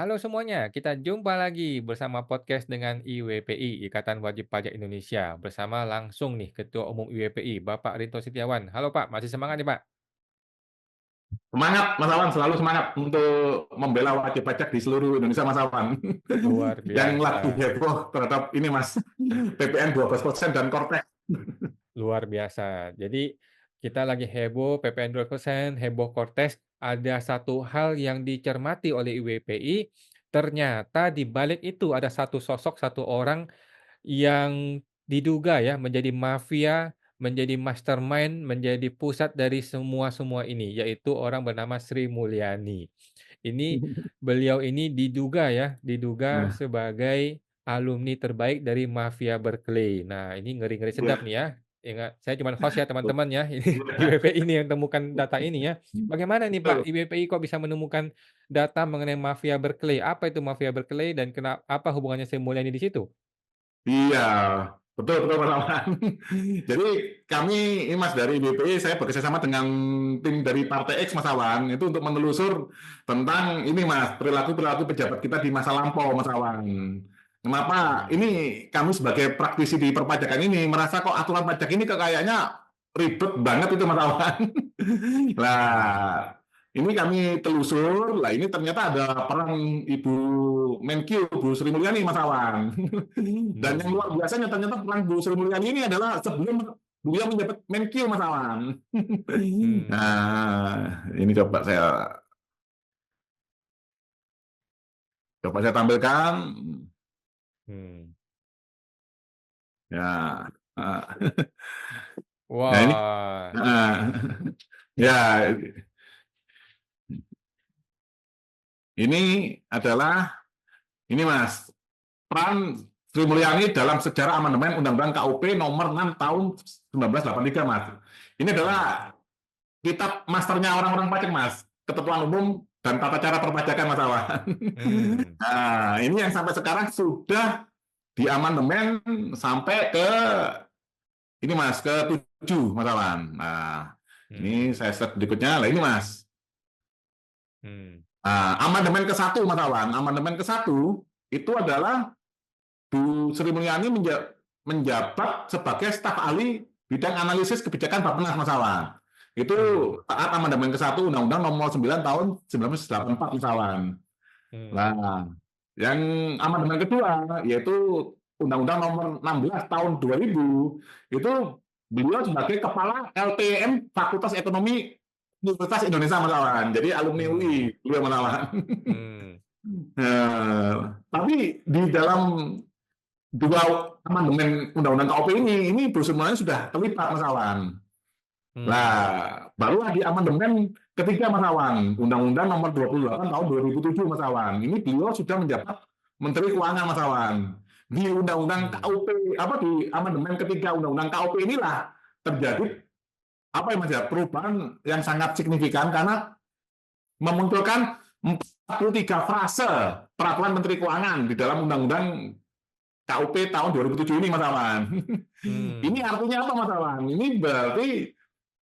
Halo semuanya, kita jumpa lagi bersama podcast dengan IWPI, Ikatan Wajib Pajak Indonesia, bersama langsung nih Ketua Umum IWPI, Bapak Rinto Setiawan. Halo Pak, masih semangat nih Pak? Semangat Mas Awan, selalu semangat untuk membela wajib pajak di seluruh Indonesia Mas Awan. Luar Yang lagi biasa, heboh terhadap ini Mas, PPN 12% dan Kortex. luar biasa. Jadi kita lagi heboh PPN 2%, heboh Kortes, ada satu hal yang dicermati oleh IWPI, ternyata di balik itu ada satu sosok, satu orang yang diduga ya menjadi mafia, menjadi mastermind, menjadi pusat dari semua-semua ini, yaitu orang bernama Sri Mulyani. Ini beliau ini diduga ya, diduga Nah, sebagai alumni terbaik dari mafia Berkeley. Nah, ini ngeri-ngeri sedap ya, nih ya. Ingat, saya cuma host ya teman-teman ya, ini IWPI ini yang temukan data ini ya. Bagaimana nih Pak, betul. IWPI kok bisa menemukan data mengenai mafia Berkeley? Apa itu mafia Berkeley dan apa hubungannya Sri Mulyani di situ? Iya, betul betul Mas Awan. Jadi kami ini Mas dari BPI, saya bekerja sama dengan tim dari Partai X Mas Awan itu untuk menelusur tentang ini Mas perilaku pejabat kita di masa lampau Mas Awan. Kenapa? Mmm, Ini kami sebagai praktisi di perpajakan ini merasa kok aturan pajak ini kok kayaknya ribet banget itu Mas Awan. mmm, Nah, ini kami telusur, lah ini ternyata ada peran Ibu Menkyu, Bu Sri Mulyani, Mas Awan. Dan yang mmm, luar biasanya ternyata peran Bu Sri Mulyani ini adalah sebelum beliau menjabat Menkyu, Mas Awan. mmm, Nah, ini coba saya tampilkan. mmm. Ya, nah, nah ini, Wah, nah, ya, ini adalah ini Mas peran Sri Mulyani dalam sejarah amandemen Undang-Undang KUP nomor 6 tahun 1983, Mas. Ini adalah mmm, kitab masternya orang-orang pajak, Mas. Ketentuan umum dan tata cara perpajakan, Mas Awan. mmm, Nah, ini yang sampai sekarang sudah diamandemen sampai ke ini, Mas, ke 7, Mas Awan. Nah, ini mmm, saya set berikutnya. Lah ini, Mas. mmm, Nah, amandemen ke-1, Mas Awan. Amandemen ke-1 itu adalah Bu Sri Mulyani menjabat sebagai staf ahli bidang analisis kebijakan Bappenas Mas Awan. Itu mmm, taat amandemen ke-1 Undang-Undang Nomor 9 Tahun 1984 Mas Awan. mmm, Nah, yang amandemen kedua yaitu Undang-Undang Nomor 16 Tahun 2000 itu beliau sebagai kepala LPM Fakultas Ekonomi Universitas Indonesia Mas Awan. Jadi alumni mmm, UI beliau Mas Awan. mmm, Tapi di dalam dua amandemen undang-undang KOP ini semuanya sudah terlibat Mas Awan. Nah, mmm, barulah di amandemen ketiga Mas Awan, Undang-Undang Nomor 28 Tahun 2007 Mas Awan. Ini beliau sudah menjabat Menteri Keuangan Mas Awan. Di Undang-Undang mmm, KUP apa di amandemen ketiga Undang-Undang KUP inilah terjadi apa ya Mas ya perubahan yang sangat signifikan karena memunculkan 43 frase peraturan Menteri Keuangan di dalam Undang-Undang KUP tahun 2007 ini Mas Awan. Ini mmm, artinya apa Mas Awan? Ini berarti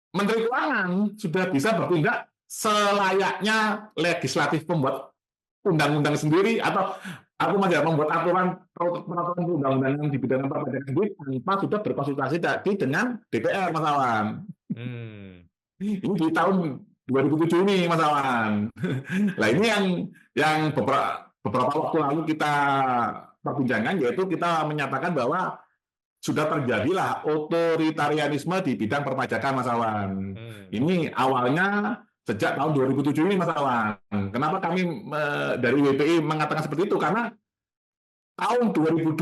Menteri Keuangan sudah bisa bertindak selayaknya legislatif pembuat undang-undang sendiri atau aku Mas ya membuat peraturan undang-undang di bidang perpajakan sendiri tanpa sudah berkonsultasi tadi dengan DPR Mas Awan. mmm, Ini di tahun 2007 ini Mas Awan. Nah ini mmm, yang beberapa waktu lalu kita perbincangan yaitu kita menyatakan bahwa sudah terjadilah otoritarianisme di bidang perpajakan Mas Awan. mmm, Ini awalnya sejak tahun 2007 ini Mas Awan. Kenapa kami dari WPI mengatakan seperti itu? Karena tahun 2002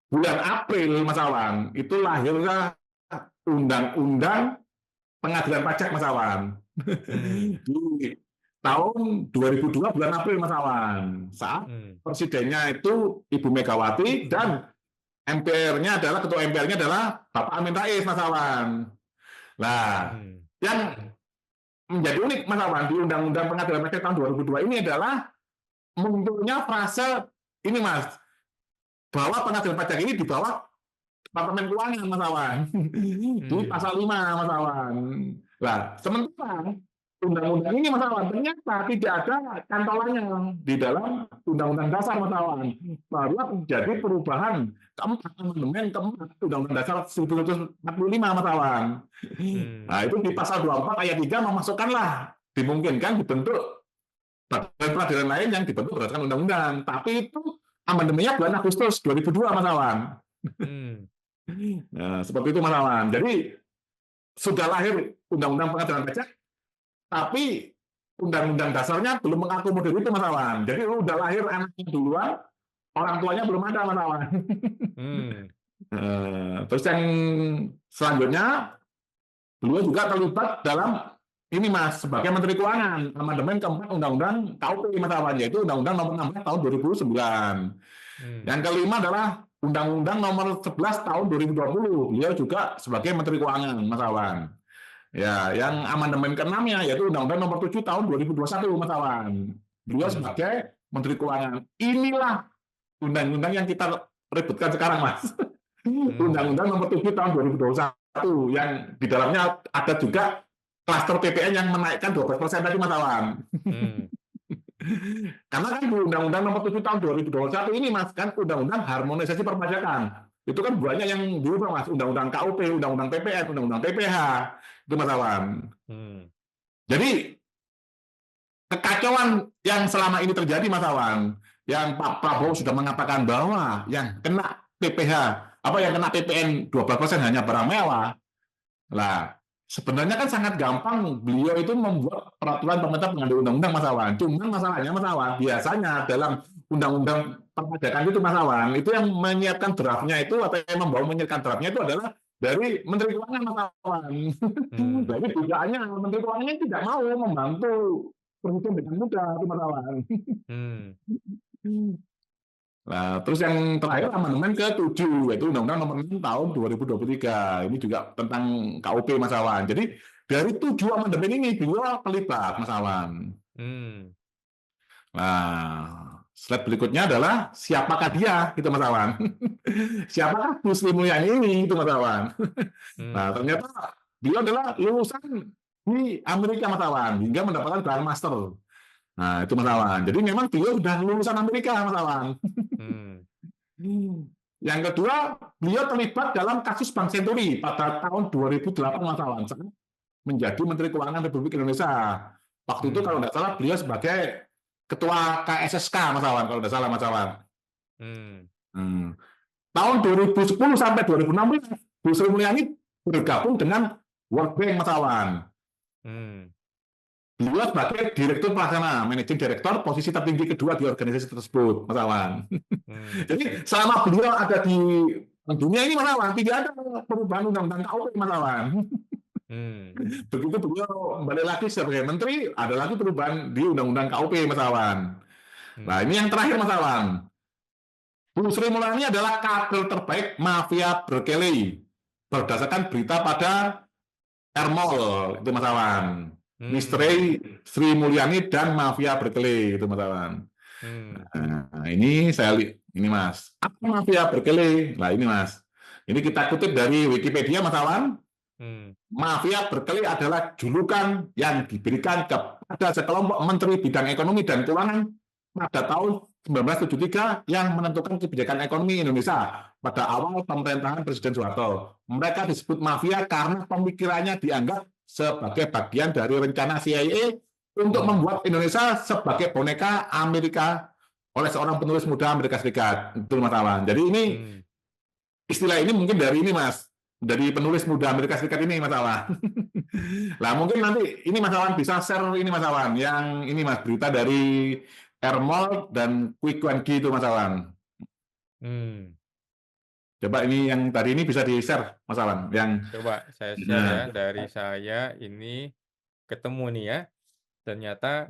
bulan April Mas Awan itu lahirnya Undang-Undang Pengadilan Pajak Mas Awan. mmm, Di tahun 2002 bulan April Mas Awan. Saat mmm, presidennya itu Ibu Megawati dan MPR-nya adalah ketua MPR-nya adalah Bapak Amin Rais Mas Awan. Nah, mmm, yang menjadi unik Mas Awan di Undang-Undang Pengadilan Pajak tahun 2002 ini adalah munculnya frase ini Mas, bahwa pengadilan pajak ini di bawah Departemen Keuangan Mas Awan. Di mmm, pasal 5 Mas Awan. Nah, sementara undang-undang ini Mas Awan ternyata tidak ada cantolannya di dalam Undang-Undang Dasar Mas Awan. Baru menjadi perubahan keempat, amandemen keempat Undang-Undang Dasar 1945 Mas Awan. Nah Hmm. itu di pasal 24 ayat 3 memasukkanlah dimungkinkan dibentuk badan peradilan lain yang dibentuk berdasarkan undang-undang. Tapi itu amandemennya bulan Agustus 2002 Mas Awan. Hmm. Nah, seperti itu Mas Awan. Jadi sudah lahir Undang-Undang Pengadilan Pajak, tapi undang-undang dasarnya belum mengakomodir itu Mas Awan. Jadi udah lahir anaknya duluan, orang tuanya belum ada Mas Awan. Hmm. Terus yang selanjutnya, beliau juga terlibat dalam ini Mas, sebagai Menteri Keuangan, amandemen keempat Undang-Undang KUP Mas Awan, yaitu Undang-Undang Nomor 16 Tahun 2009. Hmm. Yang kelima adalah Undang-Undang Nomor 11 Tahun 2020. Beliau juga sebagai Menteri Keuangan Mas Awan. Ya, yang amandemen ke-6-nya yaitu Undang-Undang Nomor 7 Tahun 2021 Mas Awan. Beliau Hmm. sebagai Menteri Keuangan. Inilah undang-undang yang kita ributkan sekarang Mas. Hmm. Undang-Undang Nomor 7 Tahun 2021 yang di dalamnya ada juga klaster PPN yang menaikkan 12% tadi Mas Awan. Hmm. Karena kan di Undang-Undang Nomor 7 Tahun 2021 ini Mas kan Undang-Undang Harmonisasi Perpajakan. Itu kan banyak yang diubah Mas, Undang-Undang KUP, Undang-Undang PPN, Undang-Undang PPH. Itu Mas Awan. Hmm. Jadi kekacauan yang selama ini terjadi Mas Awan, yang Pak Prabowo sudah mengatakan bahwa yang kena PPH, yang kena PPN 12% hanya barang mewah. Lah, sebenarnya kan sangat gampang beliau itu membuat peraturan pemerintah pengambil undang-undang Mas Awan. Cuman masalahnya Mas Awan, biasanya dalam undang-undang perpajakan itu Mas Awan, itu yang menyiapkan draftnya itu atau yang membawa menyiapkan draftnya itu adalah dari Menteri Keuangan Mas Awan. Hmm. Jadi dugaannya Menteri Keuangan tidak mau membantu presiden dengan mudah itu Mas Awan. Hmm. Nah, terus yang terakhir amandemen ke-7 yaitu Undang-Undang Nomor 6 Tahun 2023. Ini juga tentang KUP Mas Awan. Jadi dari 7 amandemen ini beliau terlibat Mas Awan. Hmm. Nah, slide berikutnya adalah siapakah dia gitu Mas Awan. Siapakah Bu Sri Mulyani ini itu Mas Awan. Nah, Hmm. ternyata beliau adalah lulusan di Amerika Mas Awan hingga mendapatkan gelar master. Nah, itu Mas Awan. Jadi memang beliau sudah lulusan Amerika Mas Awan. Hmm. Yang kedua, beliau terlibat dalam kasus Bank Senturi pada tahun 2008 Mas Awan, menjadi Menteri Keuangan Republik Indonesia. Waktu itu kalau Hmm. tidak salah beliau sebagai Ketua KSSK Mas Awan, kalau tidak salah Mas Awan. Hmm. Hmm. Tahun 2010 sampai 2016, Bu Sri Mulyani bergabung dengan World Bank Mas Awan. Hmm. Beliau sebagai Direktur Pelaksana, Managing Director, posisi tertinggi kedua di organisasi tersebut, Mas Awan. Hmm. Jadi selama beliau ada di dunia ini Mas Awan, tidak ada perubahan undang-undang KUP Mas Awan. Hmm. Begitu beliau kembali lagi sebagai menteri, ada lagi perubahan di undang-undang KUP Mas Awan. Nah Hmm. ini yang terakhir Mas Awan. Bu Sri Mulyani adalah kader terbaik mafia berkeli berdasarkan berita pada Ermol itu Mas Awan. Hmm. Misteri Sri Mulyani dan mafia berkeli itu Mas Awan. Hmm. Nah, ini saya ini Mas. Apa mafia berkeli? Nah ini Mas. Ini kita kutip dari Wikipedia Mas Awan. Hmm. Mafia berkeli adalah julukan yang diberikan kepada sekelompok menteri bidang ekonomi dan keuangan pada tahun 1973 yang menentukan kebijakan ekonomi Indonesia pada awal pemerintahan Presiden Soeharto. Mereka disebut mafia karena pemikirannya dianggap sebagai bagian dari rencana CIA untuk Hmm. membuat Indonesia sebagai boneka Amerika oleh seorang penulis muda Amerika Serikat. Itu Mas Awan. Jadi ini Hmm. istilah ini mungkin dari ini Mas, dari penulis muda Amerika Serikat ini Mas Awan. Lah mungkin nanti ini Mas Awan bisa share ini Mas Awan, yang ini Mas berita dari Ermol dan Quick One itu Mas Awan. Hmm. Coba ini yang tadi ini bisa di share Mas Awan, yang Coba saya share ya. nah, Dari saya ini ketemu nih ya. Ternyata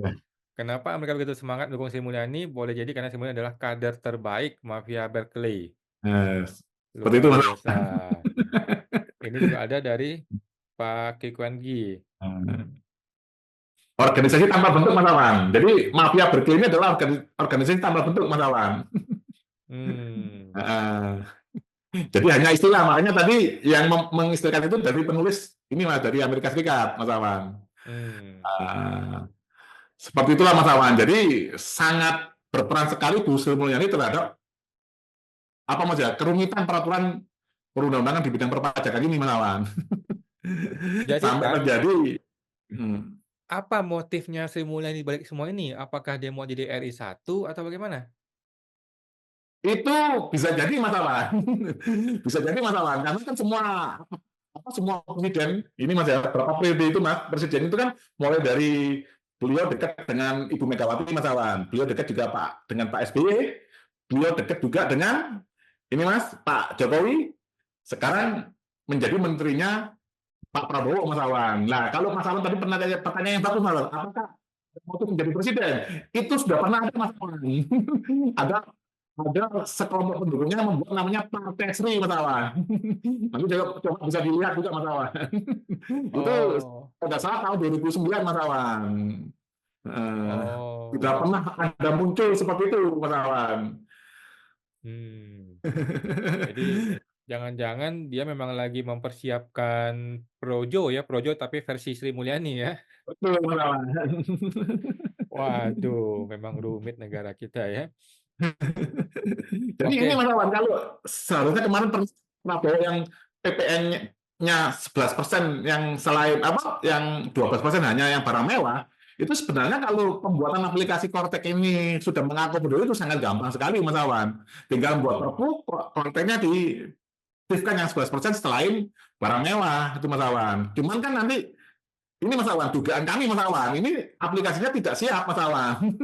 kenapa mereka begitu semangat dukung Sri Mulyani? Boleh jadi karena Sri Mulyani adalah kader terbaik mafia Berkeley. seperti itu Luar Mas biasa. Awan. Ini juga ada dari Pak Kikuan Gi. Organisasi tanpa bentuk Mas Awan. Jadi mafia berkeley ini adalah organisasi tanpa bentuk Mas Awan. Hmm. Jadi hanya istilah, makanya tadi yang mengistilahkan itu dari penulis ini Mas, dari Amerika Serikat Mas Awan. Mmm. Nah, seperti itulah Mas Awan. Jadi sangat berperan sekali Bu Sri Mulyani terhadap apa Mas ya, kerumitan peraturan perundang-undangan di bidang perpajakan ini Mas Awan. Jadi Sampai Pak, terjadi hmm, apa motifnya Sri Mulyani di balik semua ini? Apakah dia mau jadi RI 1 atau bagaimana? itu bisa jadi Mas Awan. Bisa jadi Mas Awan. Karena kan semua presiden ini Mas ya, berapa periode itu Mas, presiden itu kan mulai dari beliau dekat dengan Ibu Megawati Mas Awan. Beliau dekat juga dengan Pak SBY. Beliau dekat juga dengan ini Mas, Pak Jokowi. Sekarang menjadi menterinya Pak Prabowo Mas Awan. Nah, kalau Mas Awan tadi pernah tanya pertanyaan yang bagus Mas Awan, apakah waktu menjadi presiden? Itu sudah pernah ada Mas Awan. ada ada sekelompok pendukungnya membuat namanya Partai Sri Mas Awan. Nanti coba bisa dilihat juga Mas Awan. Itu Oh, pada saat tahun 2009 Mas Awan. Tidak oh, pernah ada muncul seperti itu Mas Awan. mmm. Jadi jangan-jangan dia memang lagi mempersiapkan Projo ya, Projo tapi versi Sri Mulyani ya? Betul Mas Awan. Waduh, memang rumit negara kita ya. Jadi ini Oke, Mas Awan, kalau seharusnya kemarin Prabowo yang PPN-nya 11% yang selain apa yang 12% hanya yang barang mewah, itu sebenarnya kalau pembuatan aplikasi Kortek ini sudah mengakomodir itu sangat gampang sekali Mas Awan. Tinggal buat mmm, perpu, Korteknya diaktifkan yang 11% selain barang mewah itu Mas Awan. Cuman kan nanti ini Mas Awan, dugaan kami Mas Awan, ini aplikasinya tidak siap Mas Awan.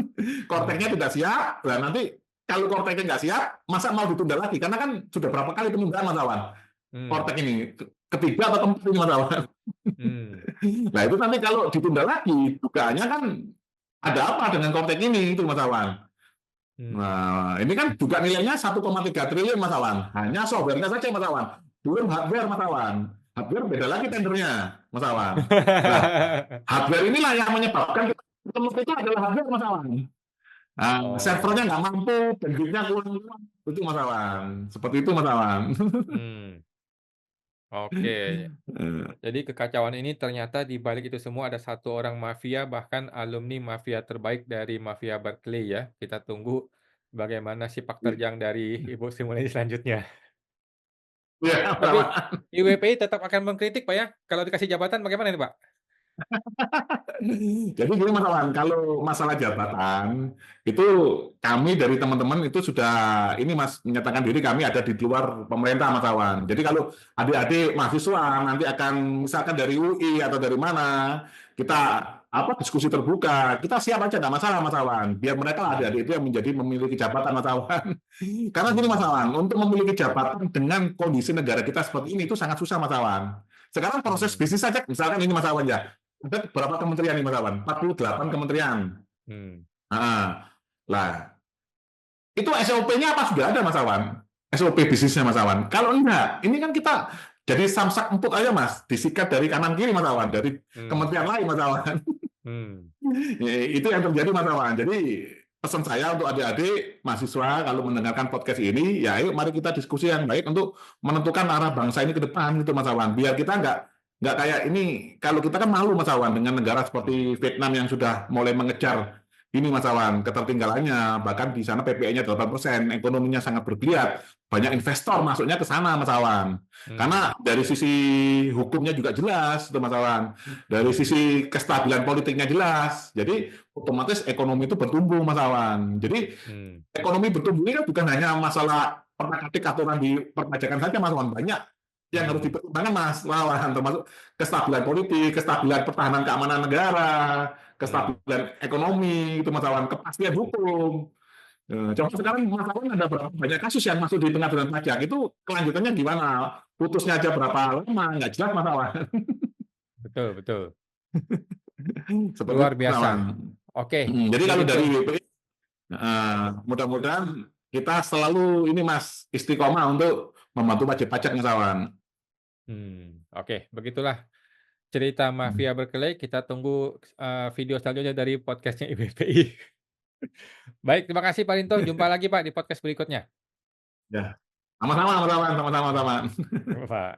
Korteknya mmm, tidak siap, nah nanti kalau Korteknya nggak siap, masa mau ditunda lagi? Karena kan sudah berapa kali penundaan Mas Awan. mmm, Kortek ini, ketiga atau keempat ini Mas Awan. mmm, Nah itu nanti kalau ditunda lagi, dugaannya kan ada apa dengan Kortek ini, itu Mas Awan. mmm. Nah, ini kan juga nilainya 1,3 triliun Mas Awan. Hanya software-nya saja Mas Awan. Belum hardware Mas Awan. Hardware beda lagi tendernya Mas Awan. Nah, hardware inilah yang menyebabkan kita ketemu itu adalah hardware Mas Awan. Nah, servernya Oh, nggak mampu, bandwidthnya kurang, itu Mas Awan. Seperti itu Mas Awan. mmm, oke. Jadi kekacauan ini ternyata di balik itu semua ada satu orang mafia, bahkan alumni mafia terbaik dari mafia Berkeley ya. Kita tunggu bagaimana sepak terjang dari Ibu Sri Mulyani selanjutnya. Ya, Mas Tapi Awan. IWPI tetap akan mengkritik Pak ya, kalau dikasih jabatan bagaimana nih Pak? Jadi gini Mas Awan, kalau masalah jabatan itu kami dari teman-teman itu sudah ini Mas menyatakan diri kami ada di luar pemerintah Mas Awan. Jadi kalau adik-adik mahasiswa nanti akan misalkan dari UI atau dari mana kita apa diskusi terbuka, kita siap aja nggak masalah Mas Awan. Biar mereka lah Mmm, adik-adik itu yang menjadi memiliki jabatan Mas Awan. Karena gini Mas mmm, Awan, untuk memiliki jabatan dengan kondisi negara kita seperti ini itu sangat susah Mas Awan. Sekarang proses mmm, bisnis saja, misalkan ini Mas Awan ya, ada berapa kementerian nih Mas Awan? 48 kementerian. mmm, Nah, lah itu SOP-nya apa sudah ada Mas Awan? SOP bisnisnya Mas Awan. Kalau enggak, ini kan kita jadi samsak empuk aja Mas, disikat dari kanan kiri Mas Awan, dari mmm, kementerian lain Mas Awan. mmm, Itu yang terjadi Mas Awan. Jadi pesan saya untuk adik-adik mahasiswa kalau mendengarkan podcast ini, ya ayo mari kita diskusi yang baik untuk menentukan arah bangsa ini ke depan gitu Mas Awan. Biar kita nggak kayak ini, kalau kita kan malu Mas Awan dengan negara mmm, seperti Vietnam yang sudah mulai mengejar ini Mas Awan, ketertinggalannya, bahkan di sana PPI-nya 8%, ekonominya sangat bergeliat, banyak investor masuknya ke sana Mas Awan. mmm, Karena dari sisi hukumnya juga jelas itu Mas Awan, dari mmm, sisi kestabilan politiknya jelas. Jadi otomatis ekonomi itu bertumbuh Mas Awan. Jadi mmm, ekonomi bertumbuh ini kan bukan hanya masalah pernak-atik aturan di perpajakan saja Mas Awan, banyak yang harus mmm, dipertimbangkan Mas Wawan, termasuk kestabilan politik, kestabilan pertahanan keamanan negara, mmm. kestabilan ekonomi itu Mas Awan, kepastian hukum. Coba sekarang Mas Awan ada berapa banyak kasus yang masuk di pengadilan pajak itu kelanjutannya gimana? Putusnya aja berapa lama nggak jelas Mas Awan. Betul, betul, Seperti luar itu Mas Awan. biasa. Oke, Jadi kalau begitu. dari WPI, mudah-mudahan kita selalu ini Mas istiqomah untuk membantu wajib pajak Mas Awan. Oke, begitulah cerita mafia berkelahi. Kita tunggu, video selanjutnya dari podcast-nya IBPI. Baik, terima kasih Pak Rinto, jumpa lagi Pak di podcast berikutnya. Ya, sama-sama Mas Awan, sama-sama Mas Awan. Pak.